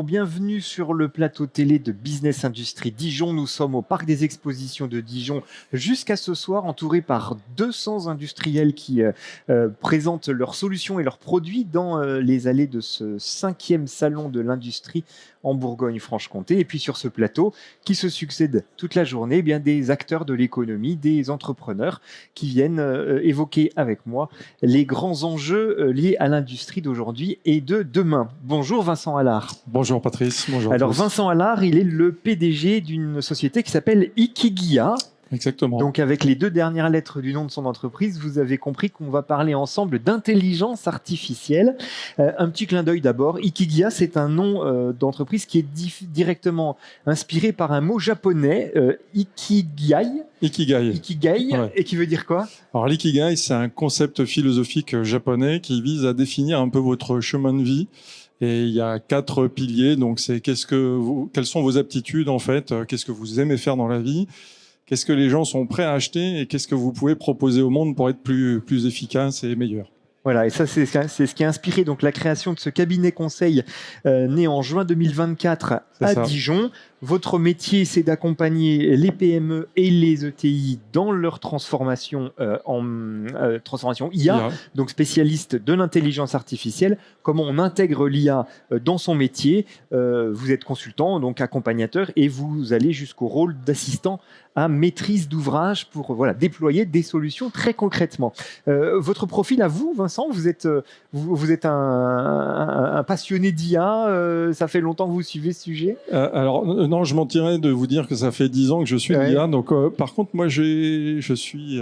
bienvenue sur le plateau télé de Business Industrie Dijon. Nous sommes au Parc des Expositions de Dijon jusqu'à ce soir, entourés par 200 industriels qui présentent leurs solutions et leurs produits dans les allées de ce 5e salon de l'industrie en Bourgogne-Franche-Comté. Et puis sur ce plateau, qui se succèdent toute la journée, eh bien, des acteurs de l'économie, des entrepreneurs qui viennent évoquer avec moi les grands enjeux liés à l'industrie d'aujourd'hui et de demain. Bonjour Vincent Allard. Bonjour Patrice, bonjour. Alors Vincent Allard, il est le PDG d'une société qui s'appelle Ikigia. Exactement. Donc avec les 2 dernières lettres du nom de son entreprise, vous avez compris qu'on va parler ensemble d'intelligence artificielle. Un petit clin d'œil d'abord. Ikigia, c'est un nom d'entreprise qui est directement inspiré par un mot japonais, ikigai. Ikigai. Ouais. Et qui veut dire quoi? Alors l'ikigai, c'est un concept philosophique japonais qui vise à définir un peu votre chemin de vie. Et il y a 4 piliers. Donc c'est quelles sont vos aptitudes en fait, qu'est-ce que vous aimez faire dans la vie, qu'est-ce que les gens sont prêts à acheter et qu'est-ce que vous pouvez proposer au monde pour être plus efficace et meilleur. Voilà, et ça, c'est ce qui a inspiré donc la création de ce cabinet conseil né en juin 2024 à Dijon. Votre métier, c'est d'accompagner les PME et les ETI dans leur transformation transformation IA, donc spécialiste de l'intelligence artificielle. Comment on intègre l'IA dans son métier. Vous êtes consultant, donc accompagnateur, et vous allez jusqu'au rôle d'assistant à maîtrise d'ouvrage pour déployer des solutions très concrètement. Votre profil à vous, Vincent, vous êtes un passionné d'IA. Ça fait longtemps que vous suivez ce sujet? Alors non, je mentirais de vous dire que ça fait 10 ans que je suis d'IA. Donc par contre, moi je suis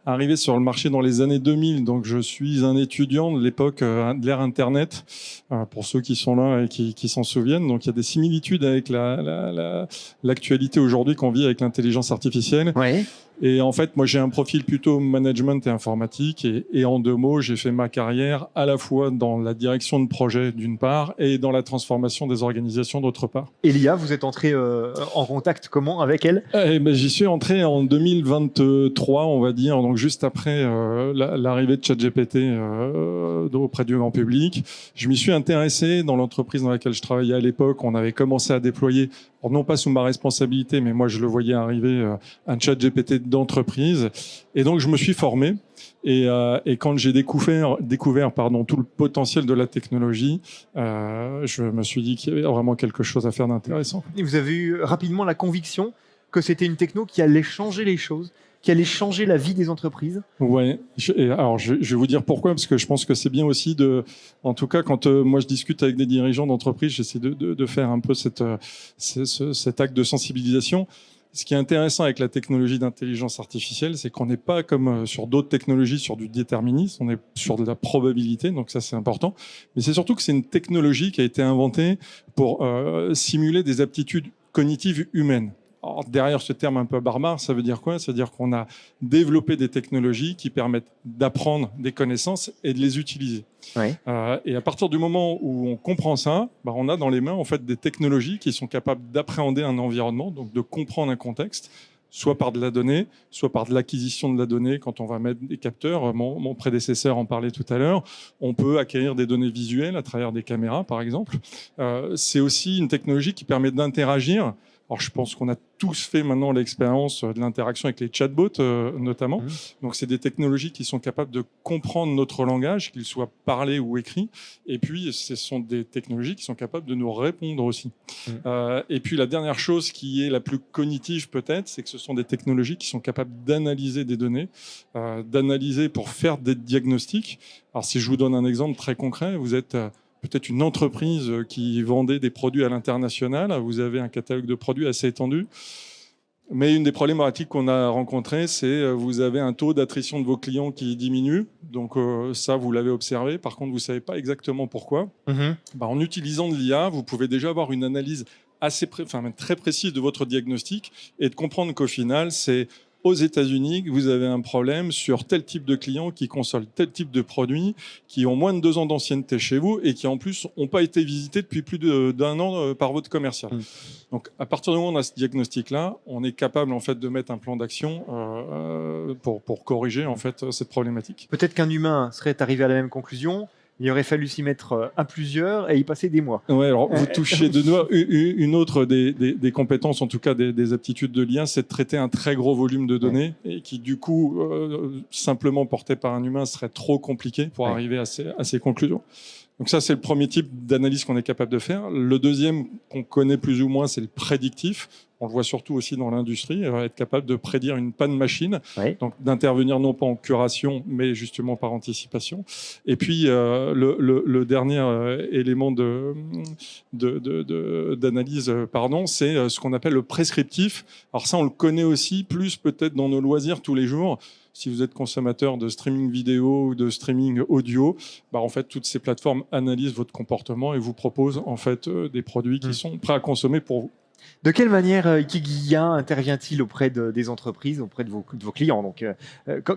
arrivé sur le marché dans les années 2000. Donc je suis un étudiant de l'époque de l'ère Internet. Pour ceux qui sont là et qui s'en souviennent. Donc il y a des similitudes avec l'actualité aujourd'hui qu'on vit avec l'intelligence artificielle. Ouais. Et en fait, moi, j'ai un profil plutôt management et informatique. Et en 2 mots, j'ai fait ma carrière à la fois dans la direction de projet, d'une part, et dans la transformation des organisations, d'autre part. Et l'IA, vous êtes entré en contact comment avec elle? J'y suis entré en 2023, on va dire, donc juste après l'arrivée de ChatGPT auprès du grand public. Je m'y suis intéressé dans l'entreprise dans laquelle je travaillais à l'époque. On avait commencé à déployer, non pas sous ma responsabilité, mais moi, je le voyais arriver, un ChatGPT d'entreprise. Et donc, je me suis formé. Et quand j'ai découvert tout le potentiel de la technologie, je me suis dit qu'il y avait vraiment quelque chose à faire d'intéressant. Et vous avez eu rapidement la conviction que c'était une techno qui allait changer les choses, qui allait changer la vie des entreprises? Ouais. Alors, je vais vous dire pourquoi, parce que je pense que c'est bien aussi en tout cas, quand moi je discute avec des dirigeants d'entreprise, j'essaie de faire un peu cet acte de sensibilisation. Ce qui est intéressant avec la technologie d'intelligence artificielle, c'est qu'on n'est pas comme sur d'autres technologies, sur du déterminisme, on est sur de la probabilité, donc ça c'est important. Mais c'est surtout que c'est une technologie qui a été inventée pour simuler des aptitudes cognitives humaines. Alors, derrière ce terme un peu barbare, ça veut dire quoi? Ça veut dire qu'on a développé des technologies qui permettent d'apprendre des connaissances et de les utiliser. Ouais. Et à partir du moment où on comprend ça, on a dans les mains en fait des technologies qui sont capables d'appréhender un environnement, donc de comprendre un contexte, soit par de la donnée, soit par de l'acquisition de la donnée. Quand on va mettre des capteurs, mon prédécesseur en parlait tout à l'heure, on peut acquérir des données visuelles à travers des caméras, par exemple. C'est aussi une technologie qui permet d'interagir. Alors, je pense qu'on a tous fait maintenant l'expérience de l'interaction avec les chatbots, notamment. Donc, c'est des technologies qui sont capables de comprendre notre langage, qu'il soit parlé ou écrit. Et puis, ce sont des technologies qui sont capables de nous répondre aussi. Et puis, la dernière chose qui est la plus cognitive peut-être, c'est que ce sont des technologies qui sont capables d'analyser des données, d'analyser pour faire des diagnostics. Alors, si je vous donne un exemple très concret, vous êtes peut-être une entreprise qui vendait des produits à l'international. Vous avez un catalogue de produits assez étendu. Mais une des problématiques qu'on a rencontrées, c'est vous avez un taux d'attrition de vos clients qui diminue. Donc ça, vous l'avez observé. Par contre, vous ne savez pas exactement pourquoi. En utilisant de l'IA, vous pouvez déjà avoir une analyse très précise de votre diagnostic et de comprendre qu'au final, c'est aux États-Unis, vous avez un problème sur tel type de clients qui consomment tel type de produits, qui ont moins de 2 ans d'ancienneté chez vous et qui en plus n'ont pas été visités depuis plus d'1 an par votre commercial. Donc à partir du moment où on a ce diagnostic-là, on est capable en fait de mettre un plan d'action pour corriger en fait cette problématique. Peut-être qu'un humain serait arrivé à la même conclusion, Il aurait fallu s'y mettre à plusieurs et y passer des mois. Ouais, alors vous touchez de nouveau une autre des compétences, en tout cas des aptitudes de l'IA, c'est de traiter un très gros volume de données et qui, du coup, simplement porté par un humain, serait trop compliqué pour arriver à ces conclusions. Donc ça, c'est le premier type d'analyse qu'on est capable de faire. Le deuxième qu'on connaît plus ou moins, c'est le prédictif. On le voit surtout aussi dans l'industrie, être capable de prédire une panne machine, donc d'intervenir non pas en curation, mais justement par anticipation. Et puis, le dernier élément d'analyse, c'est ce qu'on appelle le prescriptif. Alors ça, on le connaît aussi, plus peut-être dans nos loisirs tous les jours. Si vous êtes consommateur de streaming vidéo ou de streaming audio, en fait, toutes ces plateformes analysent votre comportement et vous proposent en fait des produits qui sont prêts à consommer pour vous. De quelle manière Ikigia intervient-il auprès des entreprises, auprès de vos clients? Donc,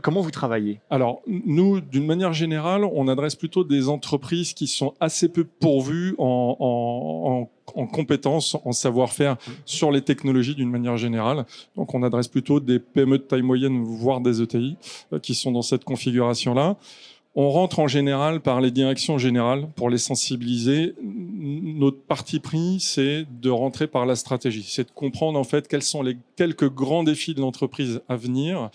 comment vous travaillez? Alors, nous, d'une manière générale, on adresse plutôt des entreprises qui sont assez peu pourvues en compétences, en savoir-faire sur les technologies d'une manière générale. Donc, on adresse plutôt des PME de taille moyenne, voire des ETI, qui sont dans cette configuration-là. On rentre en général par les directions générales pour les sensibiliser. Notre parti pris, c'est de rentrer par la stratégie. C'est de comprendre en fait quels sont les quelques grands défis de l'entreprise à venir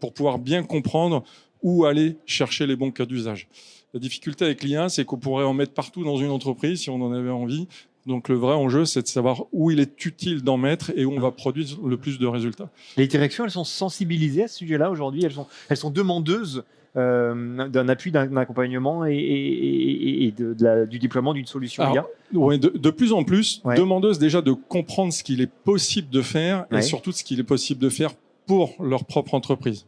pour pouvoir bien comprendre où aller chercher les bons cas d'usage. La difficulté avec l'IA, c'est qu'on pourrait en mettre partout dans une entreprise si on en avait envie. Donc le vrai enjeu, c'est de savoir où il est utile d'en mettre et où on va produire le plus de résultats. Les directions, elles sont sensibilisées à ce sujet-là aujourd'hui. Elles sont demandeuses d'un appui, d'un accompagnement et du déploiement d'une solution IA. Oui, de plus en plus, demandeuses déjà de comprendre ce qu'il est possible de faire et surtout ce qu'il est possible de faire pour leur propre entreprise.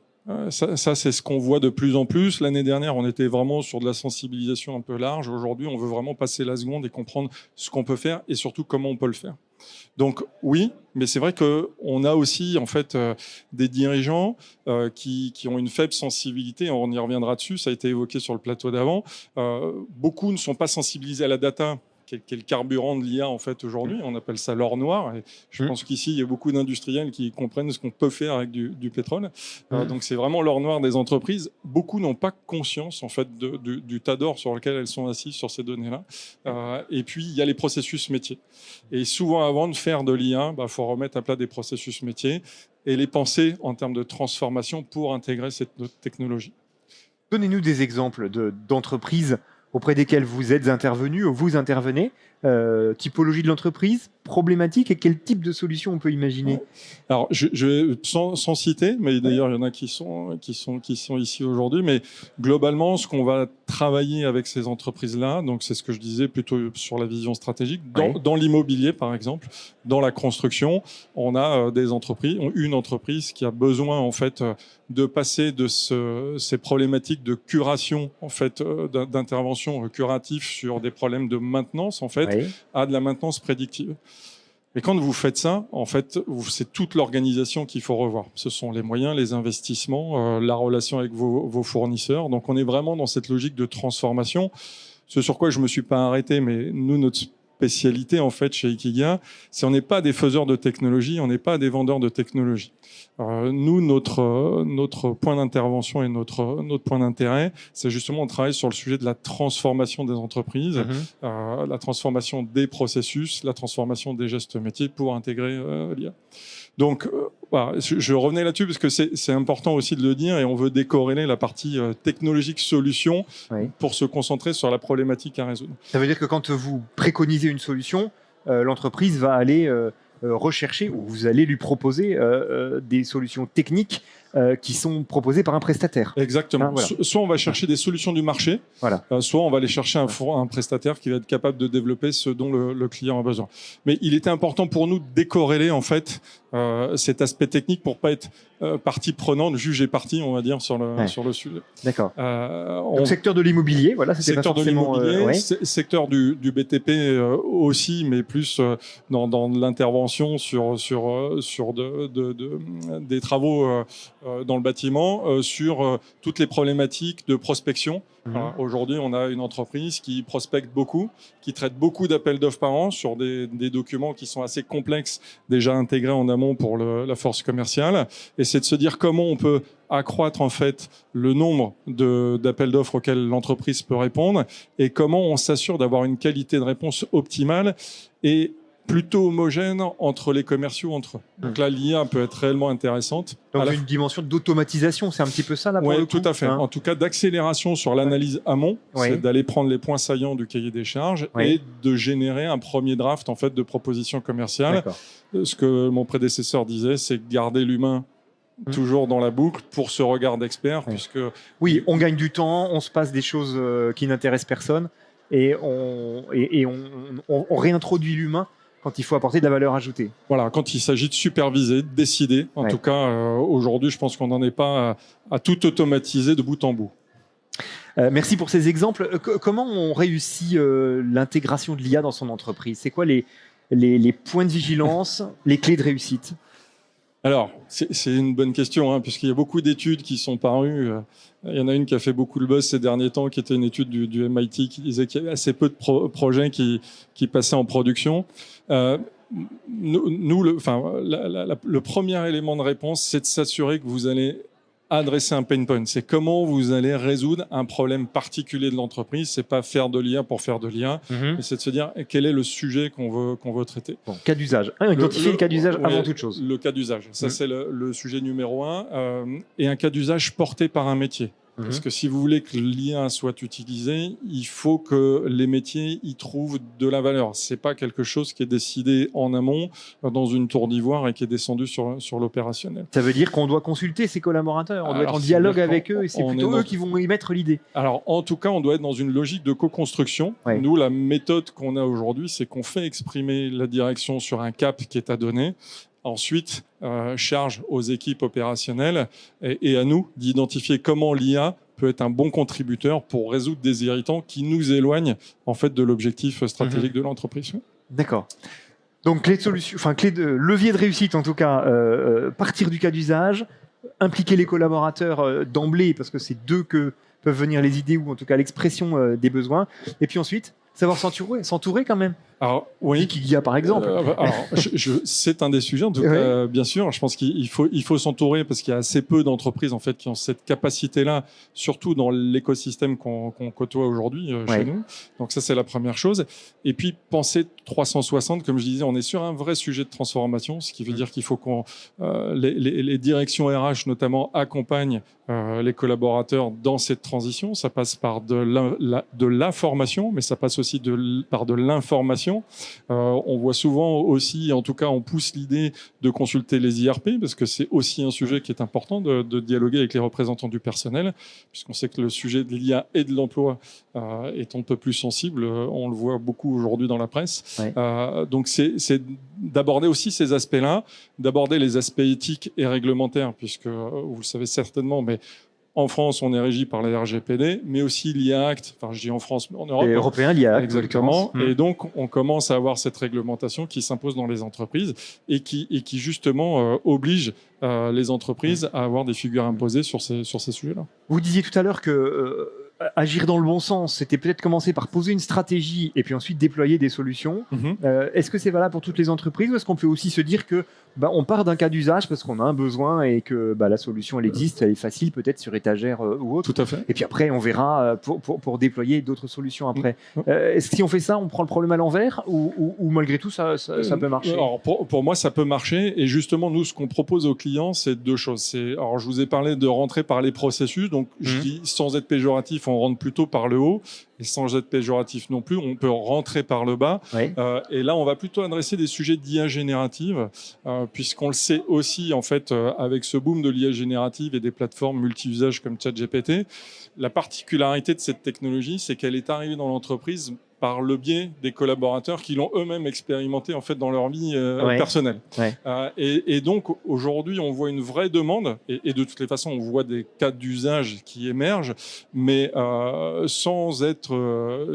Ça, c'est ce qu'on voit de plus en plus. L'année dernière, on était vraiment sur de la sensibilisation un peu large. Aujourd'hui, on veut vraiment passer la seconde et comprendre ce qu'on peut faire et surtout comment on peut le faire. Donc oui, mais c'est vrai qu'on a aussi en fait des dirigeants qui ont une faible sensibilité. On y reviendra dessus, ça a été évoqué sur le plateau d'avant. Beaucoup ne sont pas sensibilisés à la data, qui est le carburant de l'IA en fait aujourd'hui. On appelle ça l'or noir. Et je pense qu'ici, il y a beaucoup d'industriels qui comprennent ce qu'on peut faire avec du pétrole. Donc c'est vraiment l'or noir des entreprises. Beaucoup n'ont pas conscience en fait du tas d'or sur lequel elles sont assises sur ces données-là. Et puis il y a les processus métiers. Et souvent, avant de faire de l'IA, faut remettre à plat des processus métiers et les penser en termes de transformation pour intégrer cette technologie. Donnez-nous des exemples d'entreprises auprès desquels vous êtes intervenu ou vous intervenez, typologie de l'entreprise, problématique et quel type de solution on peut imaginer? Alors, sans citer, mais d'ailleurs, il y en a qui sont ici aujourd'hui, mais globalement, ce qu'on va travailler avec ces entreprises-là, donc c'est ce que je disais plutôt sur la vision stratégique, dans l'immobilier, par exemple, dans la construction, on a une entreprise qui a besoin, en fait, de passer de ces problématiques de curation, en fait, d'intervention curative sur des problèmes de maintenance, en fait, à de la maintenance prédictive. Et quand vous faites ça, en fait, c'est toute l'organisation qu'il faut revoir. Ce sont les moyens, les investissements, la relation avec vos fournisseurs. Donc, on est vraiment dans cette logique de transformation. Ce sur quoi je me suis pas arrêté, mais nous, notre spécialité, en fait, chez Ikigia, c'est on n'est pas des faiseurs de technologie, on n'est pas des vendeurs de technologie. Nous, notre point d'intervention et notre point d'intérêt, c'est justement on travaille sur le sujet de la transformation des entreprises, la transformation des processus, la transformation des gestes métiers pour intégrer l'IA. Donc, je revenais là-dessus parce que c'est important aussi de le dire et on veut décorréler la partie technologique solution pour se concentrer sur la problématique à résoudre. Ça veut dire que quand vous préconisez une solution, l'entreprise va aller rechercher ou vous allez lui proposer des solutions techniques qui sont proposées par un prestataire. Exactement. Soit on va chercher des solutions du marché, soit on va aller chercher un prestataire qui va être capable de développer ce dont le client a besoin. Mais il était important pour nous de décorréler en fait cet aspect technique pour pas être partie prenante, juge et partie, on va dire, sur le sujet. D'accord. Donc, secteur de l'immobilier, voilà, c'était secteur de l'immobilier, secteur du BTP aussi, mais plus dans l'intervention sur des travaux dans le bâtiment sur toutes les problématiques de prospection. Aujourd'hui, on a une entreprise qui prospecte beaucoup, qui traite beaucoup d'appels d'offres par an sur des documents qui sont assez complexes, déjà intégrés en amont pour la force commerciale. Et c'est de se dire comment on peut accroître en fait le nombre d'appels d'offres auxquels l'entreprise peut répondre et comment on s'assure d'avoir une qualité de réponse optimale et plutôt homogène entre les commerciaux entre eux. Donc là, l'IA peut être réellement intéressante. Donc une dimension d'automatisation, c'est un petit peu ça là pour le coup. Oui, tout à fait. En tout cas, d'accélération sur l'analyse amont, c'est d'aller prendre les points saillants du cahier des charges et de générer un premier draft en fait de propositions commerciales. Ce que mon prédécesseur disait, c'est garder l'humain toujours dans la boucle pour ce regard d'expert, puisque on gagne du temps, on se passe des choses qui n'intéressent personne et on réintroduit l'humain quand il faut apporter de la valeur ajoutée. Voilà, quand il s'agit de superviser, de décider. En tout cas, aujourd'hui, je pense qu'on n'en est pas à tout automatiser de bout en bout. Merci pour ces exemples. Comment on réussit l'intégration de l'IA dans son entreprise? C'est quoi les points de vigilance, les clés de réussite? Alors, c'est une bonne question, puisqu'il y a beaucoup d'études qui sont parues. Il y en a une qui a fait beaucoup le buzz ces derniers temps, qui était une étude du MIT qui disait qu'il y avait assez peu de projets qui passaient en production. Le premier élément de réponse, c'est de s'assurer que vous allez adresser un pain point. C'est comment vous allez résoudre un problème particulier de l'entreprise. C'est pas faire de l'IA pour faire de l'IA, mais c'est de se dire quel est le sujet qu'on veut traiter. Bon, cas d'usage. Identifier le cas d'usage avant toute chose. Le cas d'usage. Ça, c'est le sujet numéro 1. Et un cas d'usage porté par un métier. Parce que si vous voulez que l'IA soit utilisée, il faut que les métiers y trouvent de la valeur. C'est pas quelque chose qui est décidé en amont dans une tour d'ivoire et qui est descendu sur l'opérationnel. Ça veut dire qu'on doit consulter ses collaborateurs, on doit être en dialogue avec eux et c'est plutôt eux qui vont y mettre l'idée. Alors, en tout cas, on doit être dans une logique de co-construction. Nous, la méthode qu'on a aujourd'hui, c'est qu'on fait exprimer la direction sur un cap qui est à donner. Ensuite, charge aux équipes opérationnelles et à nous d'identifier comment l'IA peut être un bon contributeur pour résoudre des irritants qui nous éloignent en fait de l'objectif stratégique de l'entreprise. D'accord. Donc clé de levier de réussite en tout cas, partir du cas d'usage, impliquer les collaborateurs d'emblée parce que c'est d'eux que peuvent venir les idées ou en tout cas l'expression des besoins. Et puis ensuite, savoir s'entourer quand même. Alors, oui. Wikiguia, par exemple. C'est un des sujets, en tout cas, bien sûr. Je pense qu'il faut s'entourer parce qu'il y a assez peu d'entreprises en fait, qui ont cette capacité-là, surtout dans l'écosystème qu'on côtoie aujourd'hui chez nous. Donc ça, c'est la première chose. Et puis, penser 360, comme je disais, on est sur un vrai sujet de transformation, ce qui veut dire qu'il faut que les directions RH, notamment, accompagnent les collaborateurs dans cette transition. Ça passe par de la formation, mais ça passe aussi par de l'information. On voit souvent aussi, en tout cas, on pousse l'idée de consulter les IRP parce que c'est aussi un sujet qui est important de dialoguer avec les représentants du personnel, puisqu'on sait que le sujet de l'IA et de l'emploi est un peu plus sensible. On le voit beaucoup aujourd'hui dans la presse. Donc, c'est d'aborder aussi ces aspects-là, d'aborder les aspects éthiques et réglementaires, puisque vous le savez certainement, mais en France, on est régi par la RGPD, mais aussi l'IA Act. Enfin, je dis en France, mais en Europe. Et européen, l'IA Act. Exactement. Et donc, on commence à avoir cette réglementation qui s'impose dans les entreprises et qui justement, oblige les entreprises à avoir des figures imposées sur ces sujets-là. Vous disiez tout à l'heure que agir dans le bon sens, c'était peut-être commencer par poser une stratégie et puis ensuite déployer des solutions. Est-ce que c'est valable pour toutes les entreprises ou est-ce qu'on peut aussi se dire que on part d'un cas d'usage parce qu'on a un besoin et que la solution elle existe, elle est facile peut-être sur étagère ou autre. Tout à fait. Et puis après on verra pour déployer d'autres solutions après. Est-ce que si on fait ça, on prend le problème à l'envers ou malgré tout ça peut marcher? Alors pour moi ça peut marcher et justement nous ce qu'on propose aux clients c'est deux choses. Alors je vous ai parlé de rentrer par les processus, donc je dis sans être péjoratif, on rentre plutôt par le haut et sans être péjoratif non plus, on peut rentrer par le bas. Et là on va plutôt adresser des sujets d'IA générative puisqu'on le sait aussi en fait avec ce boom de l'IA générative et des plateformes multi-usages comme ChatGPT, la particularité de cette technologie c'est qu'elle est arrivée dans l'entreprise par le biais des collaborateurs qui l'ont eux-mêmes expérimenté en fait dans leur vie personnelle. Ouais. Et donc aujourd'hui, on voit une vraie demande et de toutes les façons, on voit des cas d'usage qui émergent, mais sans être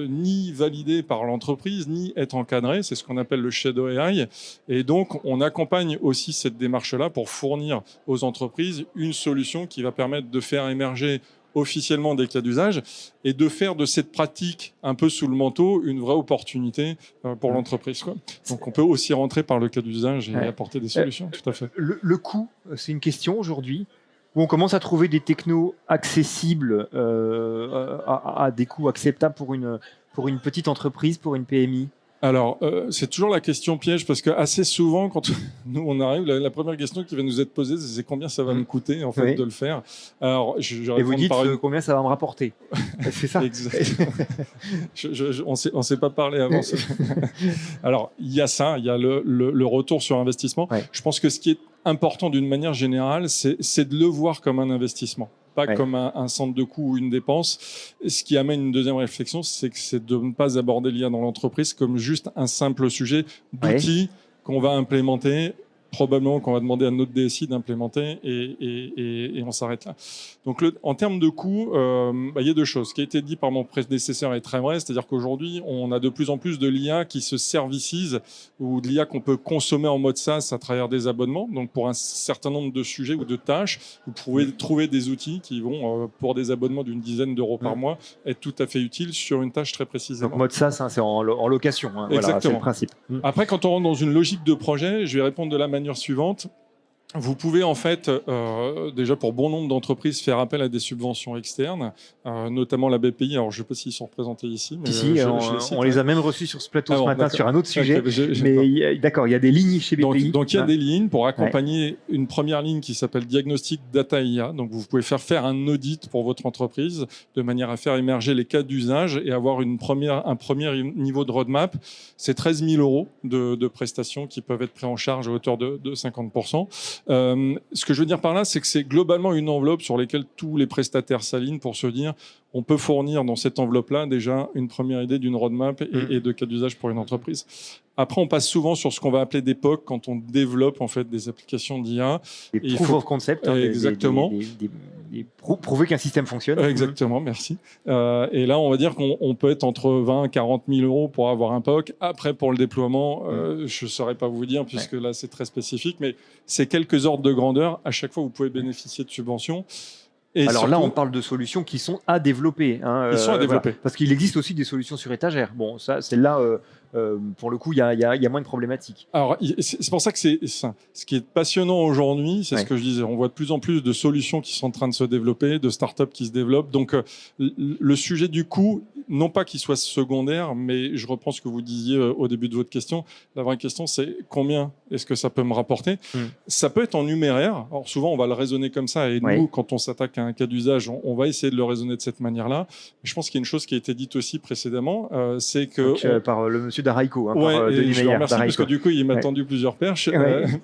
ni validé par l'entreprise ni être encadré. C'est ce qu'on appelle le shadow AI. Et donc, on accompagne aussi cette démarche-là pour fournir aux entreprises une solution qui va permettre de faire émerger officiellement des cas d'usage et de faire de cette pratique un peu sous le manteau une vraie opportunité pour l'entreprise, quoi. Donc on peut aussi rentrer par le cas d'usage et apporter des solutions, tout à fait. Le coût, c'est une question aujourd'hui où on commence à trouver des technos accessibles à des coûts acceptables pour une petite entreprise, pour une PMI. Alors, c'est toujours la question piège parce que assez souvent, quand nous on arrive, la première question qui va nous être posée, c'est combien ça va me coûter en fait de le faire. Alors, et vous dites combien ça va me rapporter. C'est ça. On s'est pas parlé avant. Alors, il y a ça, il y a le retour sur investissement. Ouais. Je pense que ce qui est important d'une manière générale, c'est de le voir comme un investissement. Pas comme un centre de coût ou une dépense. Ce qui amène une deuxième réflexion, c'est de ne pas aborder l'IA dans l'entreprise comme juste un simple sujet d'outils qu'on va implémenter, probablement qu'on va demander à notre DSI d'implémenter et on s'arrête là. Donc en termes de coût, il y a deux choses. Ce qui a été dit par mon prédécesseur est très vrai, c'est-à-dire qu'aujourd'hui, on a de plus en plus de l'IA qui se servicise ou de l'IA qu'on peut consommer en mode SaaS à travers des abonnements. Donc pour un certain nombre de sujets ou de tâches, vous pouvez trouver des outils qui vont, pour des abonnements d'une dizaine d'euros par mois, être tout à fait utiles sur une tâche très précisément. Donc mode SaaS, c'est en location. Exactement. Voilà, c'est le principe. Après, quand on rentre dans une logique de projet, je vais répondre de la manière suivante. Vous pouvez en fait, déjà pour bon nombre d'entreprises, faire appel à des subventions externes, notamment la BPI. Alors je ne sais pas s'ils sont représentés ici. Mais ici, on les a même reçus sur ce plateau ce matin sur un autre sujet. Mais d'accord, il y a des lignes chez BPI. Donc il y a des lignes pour accompagner une première ligne qui s'appelle Diagnostic Data IA. Donc vous pouvez faire un audit pour votre entreprise de manière à faire émerger les cas d'usage et avoir un premier niveau de roadmap. C'est 13 000 euros de prestations qui peuvent être pris en charge à hauteur de 50%. Ce que je veux dire par là, c'est que c'est globalement une enveloppe sur laquelle tous les prestataires s'alignent pour se dire on peut fournir dans cette enveloppe-là déjà une première idée d'une roadmap et de cas d'usage pour une entreprise. Après, on passe souvent sur ce qu'on va appeler des POC quand on développe en fait des applications d'IA. Des proof of concept. Exactement. Prouver qu'un système fonctionne. Exactement, merci. Et là, on va dire qu'on peut être entre 20 et 40 000 euros pour avoir un POC. Après, pour le déploiement, je ne saurais pas vous dire puisque là, c'est très spécifique. Mais c'est quelques ordres de grandeur. À chaque fois, vous pouvez bénéficier de subventions. Et alors surtout, là, on parle de solutions qui sont à développer. Ils sont à développer. Voilà. Parce qu'il existe aussi des solutions sur étagère. Bon, ça, celle-là, pour le coup, il y a moins de problématiques. Alors, c'est pour ça que c'est ça. Ce qui est passionnant aujourd'hui, c'est ce que je disais. On voit de plus en plus de solutions qui sont en train de se développer, de startups qui se développent. Donc, le sujet du coût, non pas qu'il soit secondaire, mais je reprends ce que vous disiez au début de votre question. La vraie question, c'est combien est-ce que ça peut me rapporter ? Ça peut être en numéraire. Alors, souvent, on va le raisonner comme ça. Et nous, quand on s'attaque à un cas d'usage, on va essayer de le raisonner de cette manière-là. Mais je pense qu'il y a une chose qui a été dite aussi précédemment, c'est que... Donc, par le monsieur Daraïco. Je le remercie parce que du coup, il m'a tendu plusieurs perches.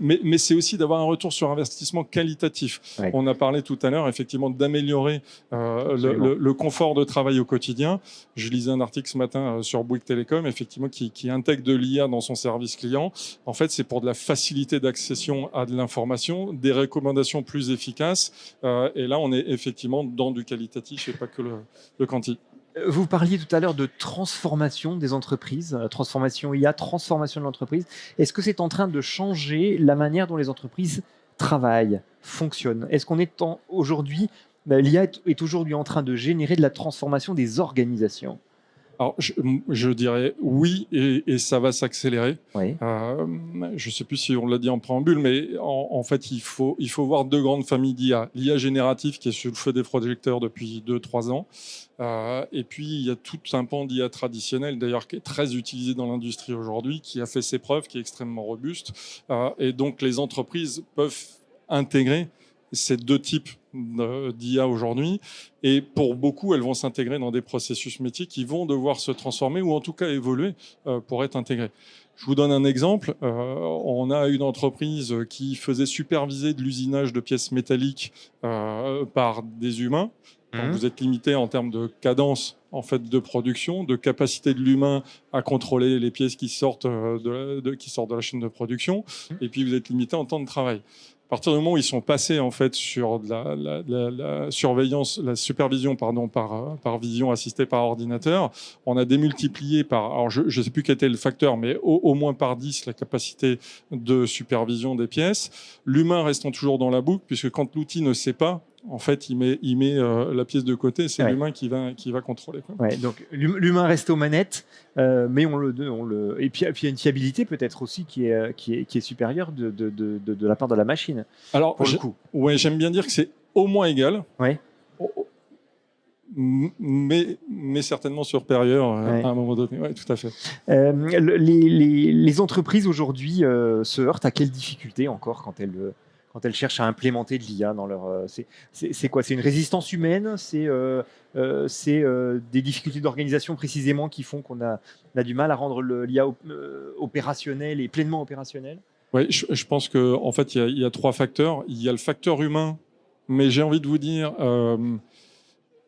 Mais c'est aussi d'avoir un retour sur investissement qualitatif. On a parlé tout à l'heure, effectivement, d'améliorer le confort de travail au quotidien. Je lisais un article ce matin sur Bouygues Télécom, effectivement, qui intègre de l'IA dans son service client. En fait, c'est pour de la facilité d'accession à de l'information, des recommandations plus efficaces. Et là, on est effectivement dans du qualitatif et pas que le quanti. Vous parliez tout à l'heure de transformation des entreprises, transformation IA, transformation de l'entreprise. Est-ce que c'est en train de changer la manière dont les entreprises travaillent, fonctionnent ? Est-ce qu'on est aujourd'hui, l'IA est aujourd'hui en train de générer de la transformation des organisations ? Alors, je dirais oui, et ça va s'accélérer. Je ne sais plus si on l'a dit en préambule, mais en fait, il faut voir deux grandes familles d'IA. L'IA générative qui est sur le feu des projecteurs depuis 2-3 ans. Et puis, il y a tout un pan d'IA traditionnel, d'ailleurs, qui est très utilisé dans l'industrie aujourd'hui, qui a fait ses preuves, qui est extrêmement robuste. Et donc, les entreprises peuvent intégrer ces deux types d'IA aujourd'hui. Et pour beaucoup, elles vont s'intégrer dans des processus métiers qui vont devoir se transformer ou en tout cas évoluer pour être intégrés. Je vous donne un exemple. On a une entreprise qui faisait superviser de l'usinage de pièces métalliques par des humains. Donc vous êtes limité en termes de cadence en fait, de production, de capacité de l'humain à contrôler les pièces qui sortent de la chaîne de production. Et puis vous êtes limité en temps de travail. À partir du moment où ils sont passés en fait sur la surveillance, la supervision par vision assistée par ordinateur, on a démultiplié par, alors je ne sais plus quel était le facteur, mais au moins par 10 la capacité de supervision des pièces. L'humain restant toujours dans la boucle, puisque quand l'outil ne sait pas, en fait, il met la pièce de côté, c'est l'humain qui va contrôler. Quoi. Ouais, donc l'humain reste aux manettes, mais et puis il y a une fiabilité peut-être aussi qui est supérieure de la part de la machine. Alors, j'aime bien dire que c'est au moins égal, mais certainement supérieur à un moment donné. Ouais, tout à fait. Les entreprises aujourd'hui se heurtent à quelles difficultés encore quand elles cherchent à implémenter de l'IA dans leur... C'est quoi? C'est une résistance humaine? C'est des difficultés d'organisation précisément qui font qu'on a du mal à rendre l'IA opérationnelle et pleinement opérationnelle? Oui, je pense qu'en fait, il y a 3 facteurs. Il y a le facteur humain, mais j'ai envie de vous dire...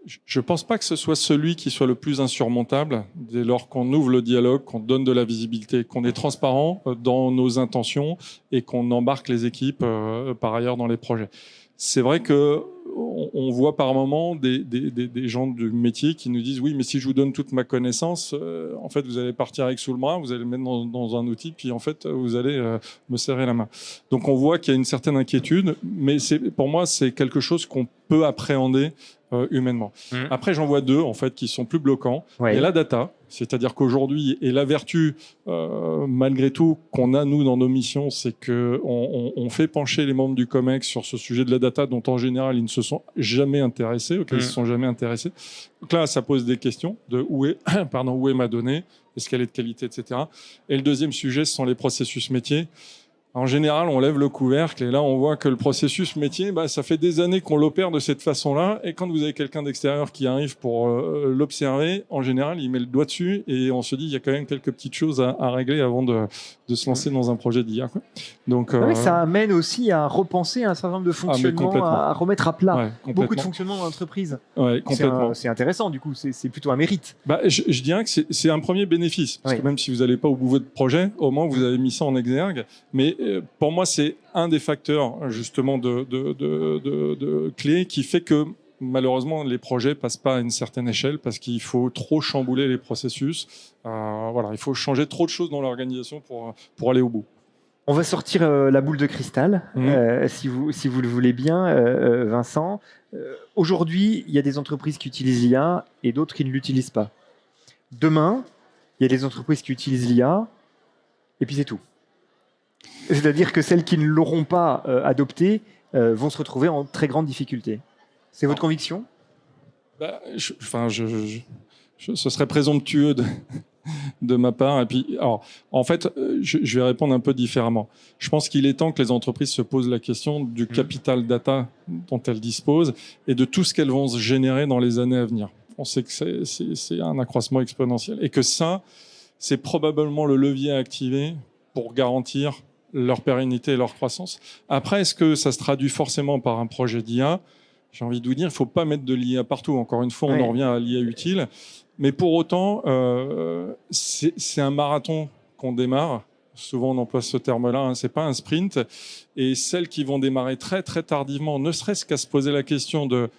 je ne pense pas que ce soit celui qui soit le plus insurmontable dès lors qu'on ouvre le dialogue, qu'on donne de la visibilité, qu'on est transparent dans nos intentions et qu'on embarque les équipes par ailleurs dans les projets. C'est vrai qu'on voit par moments des gens du métier qui nous disent « Oui, mais si je vous donne toute ma connaissance, en fait, vous allez partir avec sous le bras, vous allez le mettre dans un outil, puis en fait, vous allez me serrer la main. » Donc, on voit qu'il y a une certaine inquiétude, mais pour moi, c'est quelque chose qu'on peut appréhender humainement. Après, j'en vois 2 en fait qui sont plus bloquants. Il y a la data, c'est-à-dire qu'aujourd'hui, et la vertu malgré tout qu'on a nous dans nos missions, c'est qu'on fait pencher les membres du COMEX sur ce sujet de la data dont en général ils ne se sont jamais intéressés, auxquels ils ne se sont jamais intéressés. Donc là, ça pose des questions de où est ma donnée, est-ce qu'elle est de qualité, etc. Et le deuxième sujet, ce sont les processus métiers. En général, on lève le couvercle et là, on voit que le processus métier, ça fait des années qu'on l'opère de cette façon-là. Et quand vous avez quelqu'un d'extérieur qui arrive pour l'observer, en général, il met le doigt dessus et on se dit il y a quand même quelques petites choses à régler avant de se lancer dans un projet d'IA. Donc, ça amène aussi à repenser un certain nombre de fonctionnements, à remettre à plat beaucoup de fonctionnements dans l'entreprise. Ouais, complètement. C'est intéressant, du coup, c'est plutôt un mérite. Je dirais que c'est un premier bénéfice. Parce que même si vous n'allez pas au bout de votre projet, au moins vous avez mis ça en exergue. Mais pour moi, c'est un des facteurs justement de clés qui fait que malheureusement les projets passent pas à une certaine échelle parce qu'il faut trop chambouler les processus. Il faut changer trop de choses dans l'organisation pour aller au bout. On va sortir la boule de cristal, si vous le voulez bien, Vincent. Aujourd'hui, il y a des entreprises qui utilisent l'IA et d'autres qui ne l'utilisent pas. Demain, il y a des entreprises qui utilisent l'IA et puis c'est tout. C'est-à-dire que celles qui ne l'auront pas adoptée vont se retrouver en très grande difficulté. C'est votre conviction ? Ce serait présomptueux de ma part. Et puis, alors, en fait, je vais répondre un peu différemment. Je pense qu'il est temps que les entreprises se posent la question du capital data dont elles disposent et de tout ce qu'elles vont se générer dans les années à venir. On sait que c'est un accroissement exponentiel et que ça, c'est probablement le levier à activer pour garantir leur pérennité et leur croissance. Après, est-ce que ça se traduit forcément par un projet d'IA ? J'ai envie de vous dire, il ne faut pas mettre de l'IA partout. Encore une fois, on en revient à l'IA utile. Mais pour autant, c'est un marathon qu'on démarre. Souvent, on emploie ce terme-là. Ce n'est pas un sprint. Et celles qui vont démarrer très, très tardivement, ne serait-ce qu'à se poser la question de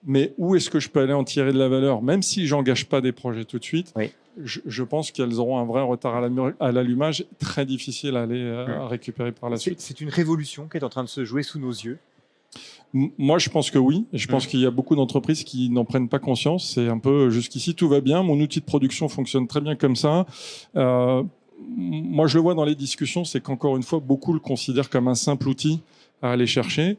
mais où est-ce que je peux aller en tirer de la valeur, même si je n'engage pas des projets tout de suite, je pense qu'elles auront un vrai retard à l'allumage, très difficile à aller récupérer par la suite. C'est une révolution qui est en train de se jouer sous nos yeux. Moi, je pense que oui. Et je pense qu'il y a beaucoup d'entreprises qui n'en prennent pas conscience. C'est un peu jusqu'ici, tout va bien. Mon outil de production fonctionne très bien comme ça. Moi, je le vois dans les discussions, c'est qu'encore une fois, beaucoup le considèrent comme un simple outil à aller chercher.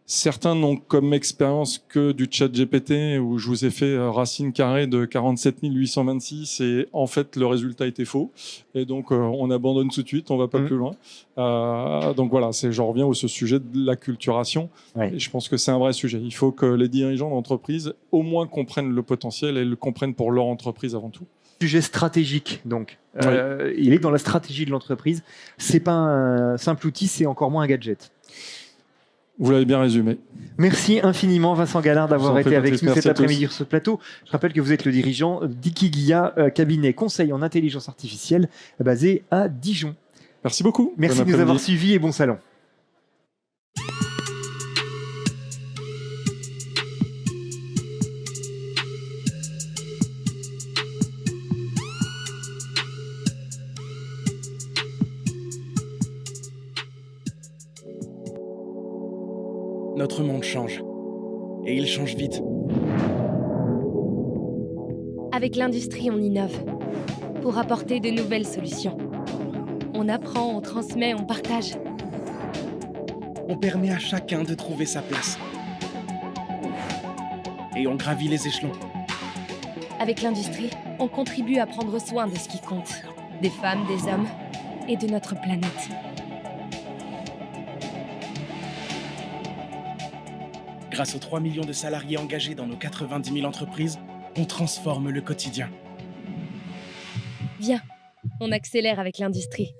Certains n'ont comme expérience que du chat GPT où je vous ai fait racine carrée de 47 826 et en fait le résultat était faux et donc on abandonne tout de suite, on va pas plus loin. Donc voilà, j'en reviens au sujet de l'acculturation et je pense que c'est un vrai sujet. Il faut que les dirigeants d'entreprise au moins comprennent le potentiel et le comprennent pour leur entreprise avant tout. Sujet stratégique, donc. Oui. Il est dans la stratégie de l'entreprise. C'est pas un simple outil, c'est encore moins un gadget. Vous l'avez bien résumé. Merci infiniment Vincent Gallard d'avoir été avec nous cet après-midi sur ce plateau. Je rappelle que vous êtes le dirigeant d'Ikigia, cabinet conseil en intelligence artificielle basé à Dijon. Merci beaucoup. Merci de nous avoir suivis et bon salon. Notre monde change. Et il change vite. Avec l'industrie, on innove pour apporter de nouvelles solutions. On apprend, on transmet, on partage. On permet à chacun de trouver sa place. Et on gravit les échelons. Avec l'industrie, on contribue à prendre soin de ce qui compte. Des femmes, des hommes et de notre planète. Grâce aux 3 millions de salariés engagés dans nos 90 000 entreprises, on transforme le quotidien. Viens, on accélère avec l'industrie.